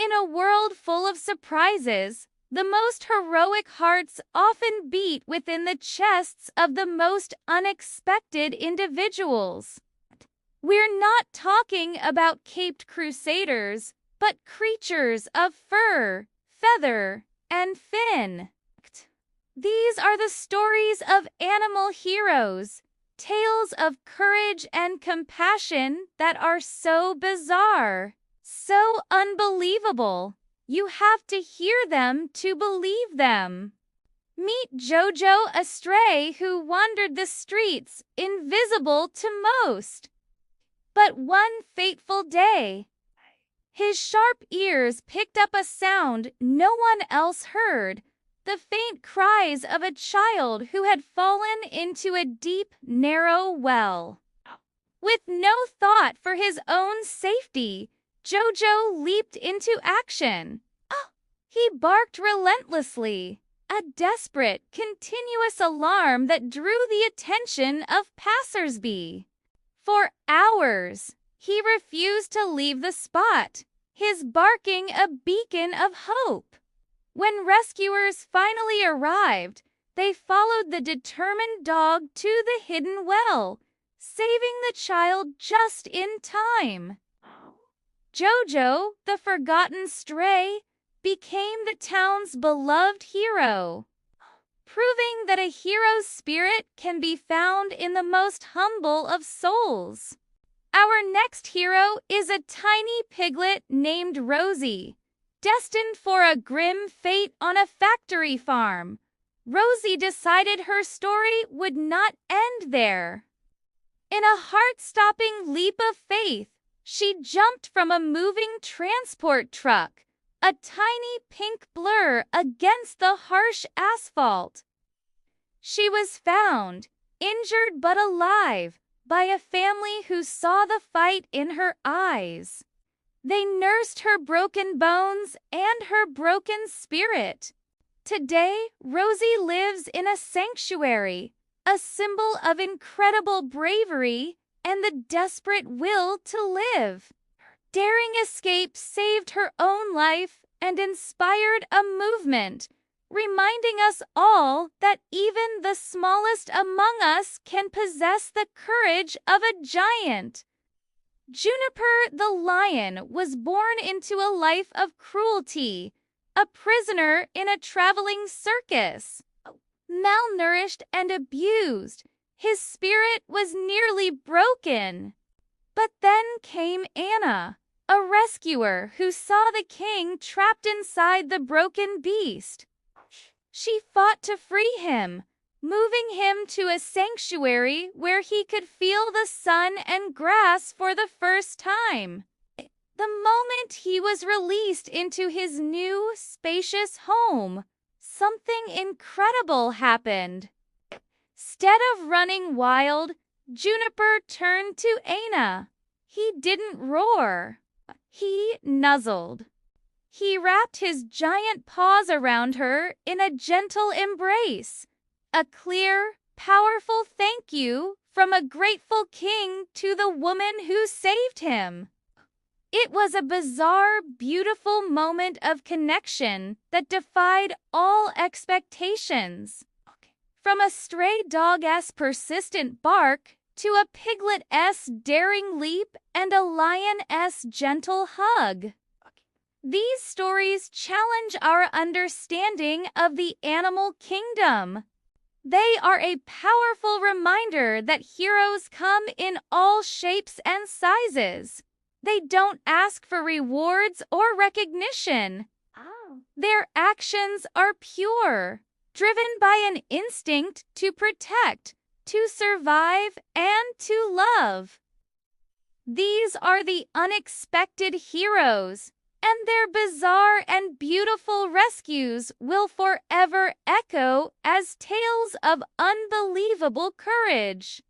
In a world full of surprises, the most heroic hearts often beat within the chests of the most unexpected individuals. We're not talking about caped crusaders, but creatures of fur, feather, and fin. These are the stories of animal heroes, tales of courage and compassion that are so bizarre, so unbelievable. You have to hear them to believe them. Meet Jojo, a stray who wandered the streets, invisible to most. But one fateful day, his sharp ears picked up a sound no one else heard, the faint cries of a child who had fallen into a deep, narrow well. With no thought for his own safety, Jojo leaped into action. He barked relentlessly, a desperate, continuous alarm that drew the attention of passers-by. For hours, he refused to leave the spot, his barking a beacon of hope. When rescuers finally arrived, they followed the determined dog to the hidden well, saving the child just in time. Jojo, the forgotten stray, became the town's beloved hero, proving that a hero's spirit can be found in the most humble of souls. Our next hero is a tiny piglet named Rosie, destined for a grim fate on a factory farm. Rosie decided her story would not end there. In a heart-stopping leap of faith, she jumped from a moving transport truck, a tiny pink blur against the harsh asphalt. She was found, injured but alive, by a family who saw the fight in her eyes. They nursed her broken bones and her broken spirit. Today, Rosie lives in a sanctuary, a symbol of incredible bravery and the desperate will to live. Her daring escape saved her own life and inspired a movement, reminding us all that even the smallest among us can possess the courage of a giant. Juniper the lion was born into a life of cruelty, a prisoner in a traveling circus. Malnourished and abused, his spirit was nearly broken. But then came Anna, a rescuer who saw the king trapped inside the broken beast. She fought to free him, moving him to a sanctuary where he could feel the sun and grass for the first time. The moment he was released into his new, spacious home, something incredible happened. Instead of running wild, Juniper turned to Anna. He didn't roar. He nuzzled. He wrapped his giant paws around her in a gentle embrace, a clear, powerful thank you from a grateful king to the woman who saved him. It was a bizarre, beautiful moment of connection that defied all expectations. From a stray dog's persistent bark to a piglet's daring leap and a lion's gentle hug. These stories challenge our understanding of the animal kingdom. They are a powerful reminder that heroes come in all shapes and sizes. They don't ask for rewards or recognition. Their actions are pure, driven by an instinct to protect, to survive, and to love. These are the unexpected heroes, and their bizarre and beautiful rescues will forever echo as tales of unbelievable courage.